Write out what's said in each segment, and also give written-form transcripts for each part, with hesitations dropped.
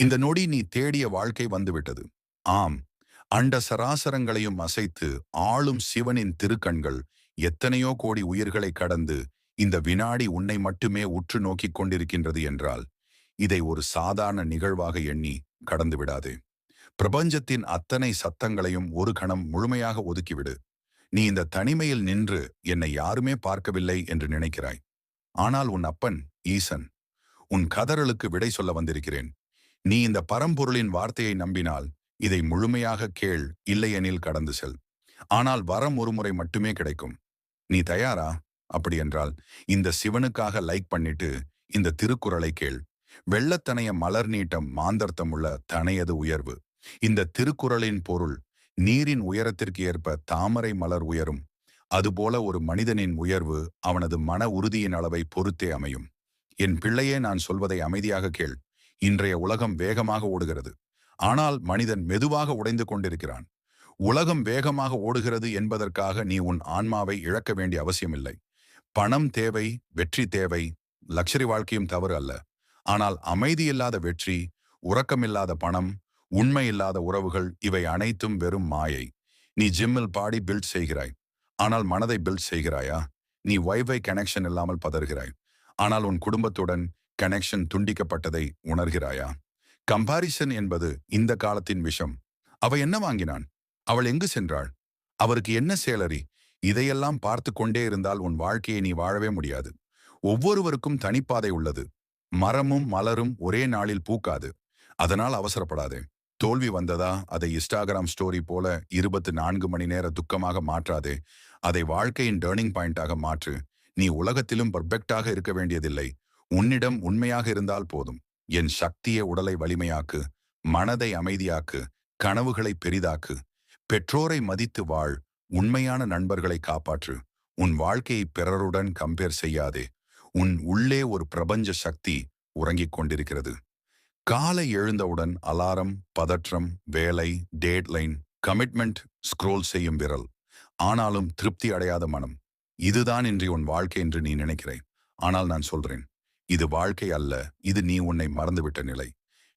இந்த நொடி நீ தேடிய வாழ்க்கை வந்துவிட்டது. ஆம், அண்ட சராசரங்களையும் அசைத்து ஆளும் சிவனின் திருக்கண்கள் எத்தனையோ கோடி உயிர்களை கடந்து இந்த வினாடி உன்னை மட்டுமே உற்று நோக்கிக் கொண்டிருக்கின்றது என்றால், இதை ஒரு சாதாரண நிகழ்வாக எண்ணி கடந்து விடாதே. பிரபஞ்சத்தின் அத்தனை சத்தங்களையும் ஒரு கணம் முழுமையாக ஒதுக்கிவிடு. நீ இந்த தனிமையில் நின்று என்னை யாருமே பார்க்கவில்லை என்று நினைக்கிறாய். ஆனால் உன் அப்பன் ஈசன் உன் கதறலுக்கு விடை சொல்ல வந்திருக்கிறேன். நீ இந்த பரம்பொருளின் வார்த்தையை நம்பினால் இதை முழுமையாக கேள், இல்லையெனில் கடந்து செல். ஆனால் வரம் ஒருமுறை மட்டுமே கிடைக்கும். நீ தயாரா? அப்படியென்றால் இந்த சிவனுக்காக லைக் பண்ணிட்டு இந்த திருக்குறளை கேள். வெள்ளத்தனைய மலர் நீட்டம் மாந்தர்த்தம் உள்ள தனையது உயர்வு. இந்த திருக்குறளின் பொருள், நீரின் உயரத்திற்கு ஏற்ப தாமரை மலர் உயரும். அதுபோல ஒரு மனிதனின் உயர்வு அவனது மன உறுதியின் அளவை பொறுத்தே அமையும். என் பிள்ளையே, நான் சொல்வதை அமைதியாக கேள். இன்றைய உலகம் வேகமாக ஓடுகிறது. ஆனால் மனிதன் மெதுவாக உடைந்து கொண்டிருக்கிறான். உலகம் வேகமாக ஓடுகிறது என்பதற்காக நீ உன் ஆன்மாவை இழக்க வேண்டிய அவசியமில்லை. பணம் தேவை, வெற்றி தேவை, லக்ஸரி வாழ்க்கையும் தவறு அல்ல. ஆனால் அமைதியில்லாத வெற்றி, உறக்கமில்லாத பணம், உண்மை இல்லாத உறவுகள், இவை அனைத்தும் வெறும் மாயை. நீ ஜிம்மில் பாடி பில்ட் செய்கிறாய், ஆனால் மனதை பில்ட் செய்கிறாயா? நீ வைஃபை கனெக்ஷன் இல்லாமல் பதறுகிறாய், ஆனால் உன் குடும்பத்துடன் கனெக்ஷன் துண்டிக்கப்பட்டதை உணர்கிறாயா? கம்பாரிசன் என்பது இந்த காலத்தின் விஷம். அவ என்ன வாங்கினான்? அவள் எங்கு சென்றாள்? அவருக்கு என்ன சேலரி? இதையெல்லாம் பார்த்து கொண்டே இருந்தால் உன் வாழ்க்கையை நீ வாழவே முடியாது. ஒவ்வொருவருக்கும் தனிப்பாதை உள்ளது. மரமும் மலரும் ஒரே நாளில் பூக்காது. அதனால் அவசரப்படாதே. தோல்வி வந்ததா, அதை இன்ஸ்டாகிராம் ஸ்டோரி போல 24 மணி நேர துக்கமாக மாற்றாதே. அதை வாழ்க்கையின் டேர்னிங் பாயிண்டாக மாற்று. நீ உலகத்திலும் பர்ஃபெக்டாக இருக்க வேண்டியதில்லை. உன்னிடம் உண்மையாக இருந்தால் போதும். என் சக்திய உடலை வலிமையாக்கு, மனதை அமைதியாக்கு, கனவுகளை பெரிதாக்கு. பெற்றோரை மதித்து வாழ், உண்மையான நண்பர்களை காப்பாற்று. உன் வாழ்க்கையை பிறருடன் கம்பேர் செய்யாதே. உன் உள்ளே ஒரு பிரபஞ்ச சக்தி உறங்கிக் கொண்டிருக்கிறது. காலை எழுந்தவுடன் அலாரம், பதற்றம், வேலை, டேட்லைன், கமிட்மெண்ட், ஸ்க்ரோல் செய்யும் விரல். ஆனாலும் திருப்தி அடையாத மனம். இதுதான் இன்றி உன் வாழ்க்கை என்று நீ நினைக்கிறாய். ஆனால் நான் சொல்றேன், இது வாழ்க்கை அல்ல. இது நீ உன்னை மறந்துவிட்ட நிலை.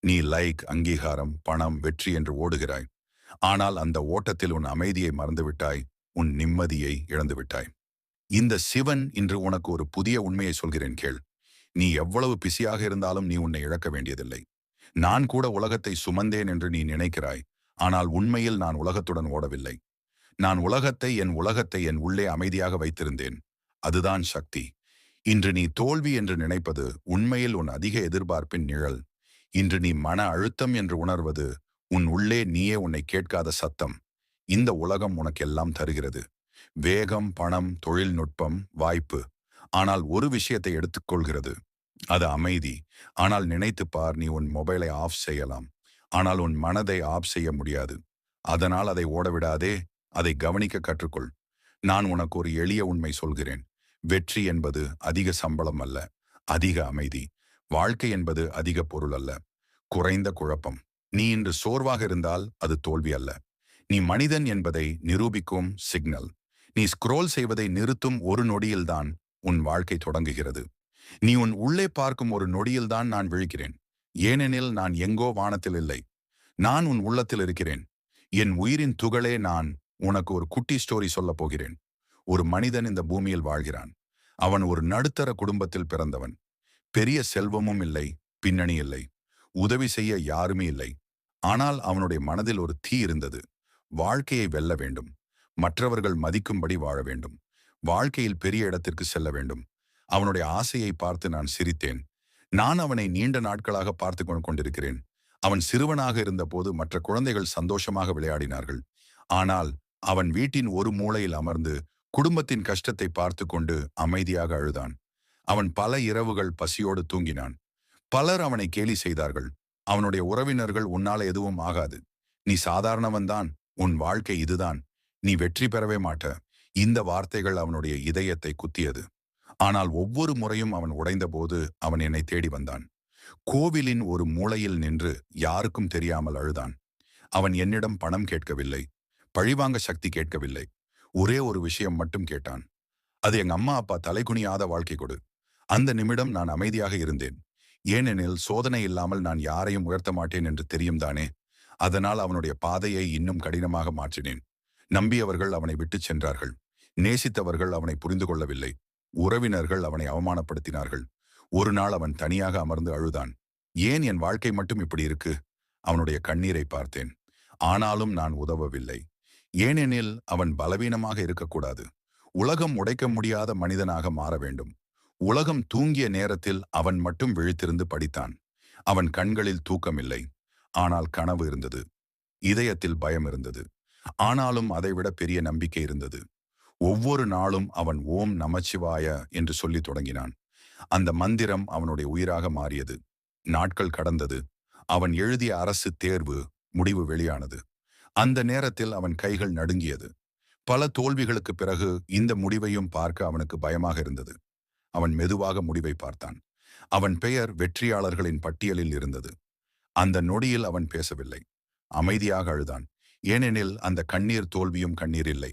நீ லைக், அங்கீகாரம், பணம், வெற்றி என்று ஓடுகிறாய். ஆனால் அந்த ஓட்டத்தில் உன் அமைதியை மறந்துவிட்டாய். உன் நிம்மதியை இழந்துவிட்டாய். இந்த சிவன் இன்று உனக்கு ஒரு புதிய உண்மையை சொல்கிறேன், கேள். நீ எவ்வளவு பிஸியாக இருந்தாலும் நீ உன்னை இழக்க வேண்டியதில்லை. நான் கூட உலகத்தை சுமந்தேன் என்று நீ நினைக்கிறாய். ஆனால் உண்மையில் நான் உலகத்துடன் ஓடவில்லை. நான் உலகத்தை என் உள்ளே அமைதியாக வைத்திருந்தேன். அதுதான் சக்தி. இன்று நீ தோல்வி என்று நினைப்பது உண்மையில் உன் அதிக எதிர்பார்ப்பின் நிழல். இன்று நீ மன அழுத்தம் என்று உணர்வது உன் உள்ளே நீயே உன்னை கேட்காத சத்தம். இந்த உலகம் உனக்கெல்லாம் தருகிறது: வேகம், பணம், தொழில்நுட்பம், வாய்ப்பு. ஆனால் ஒரு விஷயத்தை எடுத்துக்கொள்கிறது, அது அமைதி. ஆனால் நினைத்துப் பார், நீ உன் மொபைலை ஆஃப் செய்யலாம், ஆனால் உன் மனதை ஆஃப் செய்ய முடியாது. அதனால் அதை ஓடவிடாதே, அதை கவனிக்க கற்றுக்கொள். நான் உனக்கு ஒரு எளிய உண்மை சொல்கிறேன். வெற்றி என்பது அதிக சம்பளம் அல்ல, அதிக அமைதி. வாழ்க்கை என்பது அதிக பொருள் அல்ல, குறைந்த குழப்பம். நீ இன்று சோர்வாக இருந்தால் அது தோல்வி அல்ல. நீ மனிதன் என்பதை நிரூபிக்கும் சிக்னல். நீ ஸ்க்ரோல் செய்வதை நிறுத்தும் ஒரு நொடியில்தான் உன் வாழ்க்கை தொடங்குகிறது. நீ உன் உள்ளே பார்க்கும் ஒரு நொடியில்தான் நான் விழிக்கிறேன். ஏனெனில் நான் எங்கோ வானத்தில் இல்லை, நான் உன் உள்ளத்தில் இருக்கிறேன். என் உயிரின் துகளே, நான் உனக்கு ஒரு குட்டி ஸ்டோரி சொல்லப் போகிறேன். ஒரு மனிதன் இந்த பூமியில் வாழ்கிறான். அவன் ஒரு நடுத்தர குடும்பத்தில் பிறந்தவன். பெரிய செல்வமும் இல்லை, பின்னணி இல்லை, உதவி செய்ய யாருமே இல்லை. ஆனால் அவனுடைய மனதில் ஒரு தீ இருந்தது. வாழ்க்கையை வெல்ல வேண்டும், மற்றவர்கள் மதிக்கும்படி வாழ வேண்டும், வாழ்க்கையில் பெரிய இடத்திற்கு செல்ல வேண்டும். அவனுடைய ஆசையை பார்த்து நான் சிரித்தேன். நான் அவனை நீண்ட நாட்களாக பார்த்து கொண்டிருக்கிறேன். அவன் சிறுவனாக இருந்தபோது மற்ற குழந்தைகள் சந்தோஷமாக விளையாடினார்கள். ஆனால் அவன் வீட்டின் ஒரு மூலையில் அமர்ந்து குடும்பத்தின் கஷ்டத்தை பார்த்து கொண்டு அமைதியாக அழுதான். அவன் பல இரவுகள் பசியோடு தூங்கினான். பலர் அவனை கேலி செய்தார்கள். அவனுடைய உறவினர்கள், உன்னால எதுவும் ஆகாது, நீ சாதாரணவன்தான், உன் வாழ்க்கை இதுதான், நீ வெற்றி பெறவே மாட்ட. இந்த வார்த்தைகள் அவனுடைய இதயத்தை குத்தியது. ஆனால் ஒவ்வொரு முறையும் அவன் உடைந்தபோது அவன் என்னை தேடி வந்தான். கோவிலின் ஒரு மூலையில் நின்று யாருக்கும் தெரியாமல் அழுதான். அவன் என்னிடம் பணம் கேட்கவில்லை, பழிவாங்க சக்தி கேட்கவில்லை. ஒரே ஒரு விஷயம் மட்டும் கேட்டான். அது எங்க அம்மா அப்பா தலைகுனியாத வாழ்க்கை கொடு. அந்த நிமிடம் நான் அமைதியாக இருந்தேன். ஏனெனில் சோதனை இல்லாமல் நான் யாரையும் உயர்த்த மாட்டேன் என்று தெரியும் தானே. அதனால் அவனுடைய பாதையை இன்னும் கடினமாக மாற்றினேன். நம்பியவர்கள் அவனை விட்டுச் சென்றார்கள். நேசித்தவர்கள் அவனை புரிந்து கொள்ளவில்லை. உறவினர்கள் அவனை அவமானப்படுத்தினார்கள். ஒரு நாள் அவன் தனியாக அமர்ந்து அழுதான். ஏன் என் வாழ்க்கை மட்டும் இப்படி இருக்கு? அவனுடைய கண்ணீரை பார்த்தேன். ஆனாலும் நான் உதவவில்லை. ஏனெனில் அவன் பலவீனமாக இருக்கக்கூடாது. உலகம் உடைக்க முடியாத மனிதனாக மாற வேண்டும். உலகம் தூங்கிய நேரத்தில் அவன் மட்டும் விழித்திருந்து படித்தான். அவன் கண்களில் தூக்கமில்லை. ஆனால் கனவு இருந்தது. இதயத்தில் பயம் இருந்தது. ஆனாலும் அதைவிட பெரிய நம்பிக்கை இருந்தது. ஒவ்வொரு நாளும் அவன் ஓம் நமச்சிவாய என்று சொல்லி தொடங்கினான். அந்த மந்திரம் அவனுடைய உயிராக மாறியது. நாட்கள் கடந்தது. அவன் எழுதிய அரசு தேர்வு முடிவு வெளியானது. அந்த நேரத்தில் அவன் கைகள் நடுங்கியது. பல தோல்விகளுக்கு பிறகு இந்த முடிவையும் பார்க்க அவனுக்கு பயமாக இருந்தது. அவன் மெதுவாக முடிவை பார்த்தான். அவன் பெயர் வெற்றியாளர்களின் பட்டியலில் இருந்தது. அந்த நொடியில் அவன் பேசவில்லை. அமைதியாக அழுதான். ஏனெனில் அந்த கண்ணீர் தோல்வியும் கண்ணீர் இல்லை.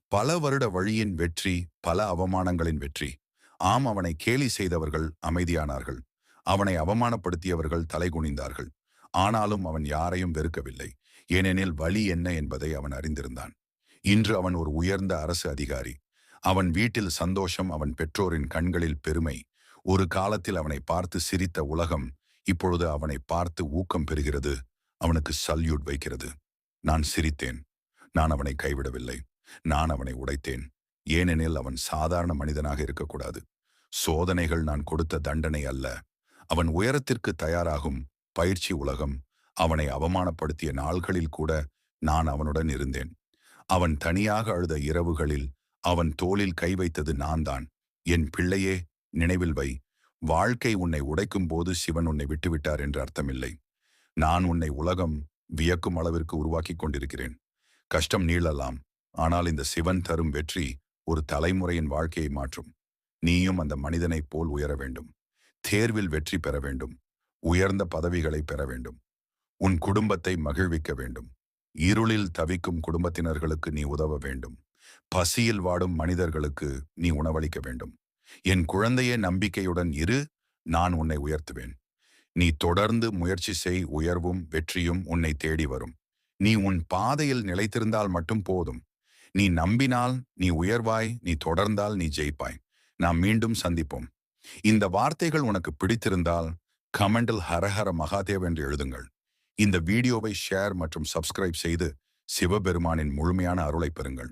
பல வருட வழியின் வெற்றி, பல அவமானங்களின் வெற்றி. ஆம், அவனை கேலி செய்தவர்கள் அமைதியானார்கள். அவனை அவமானப்படுத்தியவர்கள் தலைகுனிந்தார்கள். ஆனாலும் அவன் யாரையும் வெறுக்கவில்லை. ஏனெனில் வழி என்ன என்பதை அவன் அறிந்திருந்தான். இன்று அவன் ஒரு உயர்ந்த அரசு அதிகாரி. அவன் வீட்டில் சந்தோஷம், அவன் பெற்றோரின் கண்களில் பெருமை. ஒரு காலத்தில் அவனை பார்த்து சிரித்த உலகம் இப்பொழுது அவனை பார்த்து ஊக்கம் பெறுகிறது. அவனுக்கு சல்யூட் வைக்கிறது. நான் சிரித்தேன். நான் அவனை கைவிடவில்லை. நான் அவனை உடைத்தேன். ஏனெனில் அவன் சாதாரண மனிதனாக இருக்கக்கூடாது. சோதனைகள் நான் கொடுத்த தண்டனை அல்ல. அவன் உயரத்திற்கு தயாராகும் பயிற்சி உலகம். அவனை அவமானப்படுத்திய நாள்களில் கூட நான் அவனுடன் இருந்தேன். அவன் தனியாக அழுத இரவுகளில் அவன் தோளில் கை வைத்தது நான் தான். என் பிள்ளையே, நினைவில் வை. வாழ்க்கை உன்னை உடைக்கும் போது சிவன் உன்னை விட்டுவிட்டார் என்று அர்த்தமில்லை. நான் உன்னை உலகம் வியக்கும் அளவிற்கு உருவாக்கி கொண்டிருக்கிறேன். கஷ்டம் நீளலாம். ஆனால் இந்த சிவன் தரும் வெற்றி ஒரு தலைமுறையின் வாழ்க்கையை மாற்றும். நீயும் அந்த மனிதனைப் போல் உயர வேண்டும். தேர்வில் வெற்றி பெற வேண்டும். உயர்ந்த பதவிகளை பெற வேண்டும். உன் குடும்பத்தை மகிழ்விக்க வேண்டும். இருளில் தவிக்கும் குடும்பத்தினர்களுக்கு நீ உதவ வேண்டும். பசியில் வாடும் மனிதர்களுக்கு நீ உணவளிக்க வேண்டும். என் குழந்தையே, நம்பிக்கையுடன் இரு. நான் உன்னை உயர்த்துவேன். நீ தொடர்ந்து முயற்சி செய். உயர்வும் வெற்றியும் உன்னை தேடி வரும். நீ உன் பாதையில் நிலைத்திருந்தால் மட்டும் போதும். நீ நம்பினால் நீ உயர்வாய். நீ தொடர்ந்தால் நீ ஜெயிப்பாய். நாம் மீண்டும் சந்திப்போம். இந்த வார்த்தைகள் உனக்கு பிடித்திருந்தால் கமெண்டில் ஹரஹர மகாதேவ் என்று எழுதுங்கள். இந்த வீடியோவை ஷேர் மற்றும் சப்ஸ்கிரைப் செய்து சிவபெருமானின் முழுமையான அருளை பெறுங்கள்.